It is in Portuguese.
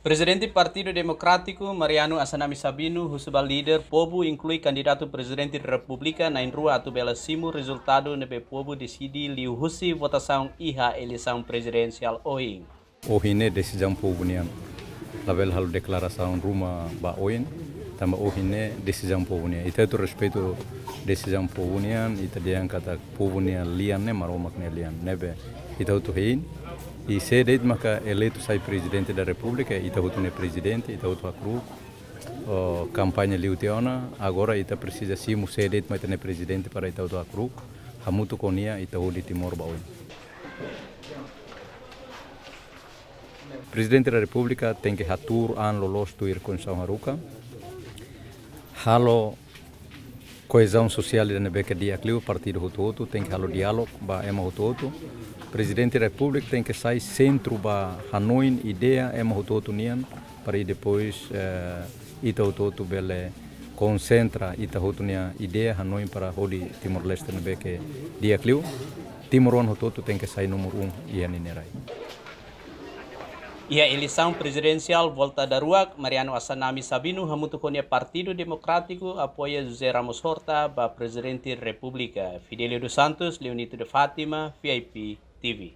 Presidente Partido Democrático Mariano Assanami Sabino, o líder povo inclui candidato presidente da República na rua atubela simu resultado nebe povo decidi liu husi votação iha eleição presidencial hoje. Hoje ne decisão povo nian label hal declaração ruma ba oin tambah hoje ne decisão povo nian itu respeito decisão povo nian itu dia yang kata povo nian lian ne maromak ne lian nebe itu tu hein e se maka eleito sai presidente da República itu ne presidente itu tu akru campanha liutiona agora ita precisa simu se maka ne presidente para itu tu akru hamutu konia itu di Timor Baoin. Presidente da República tem que atur an lolos tu ir com São Haruka. Halo coesão social da nebeca dia clio partido hutu tem que halo diálogo ba ema hutu. Presidente da República tem que sair centro ba Hanoi ideia ema hutu nian para depois ita hutu bele concentra ita hutu nia ideia Hanoi para hodi Timor Leste nebeca dia clio. Timoron hutu tem que sair número 1 ian inerai. Ia eleição presidencial volta da Ruak, Mariano Assanami Sabino hamutukonia Partido Democrático apoia José Ramos Horta ba Presidente República. Fidelio dos Santos, Leonito de Fátima, VIP TV.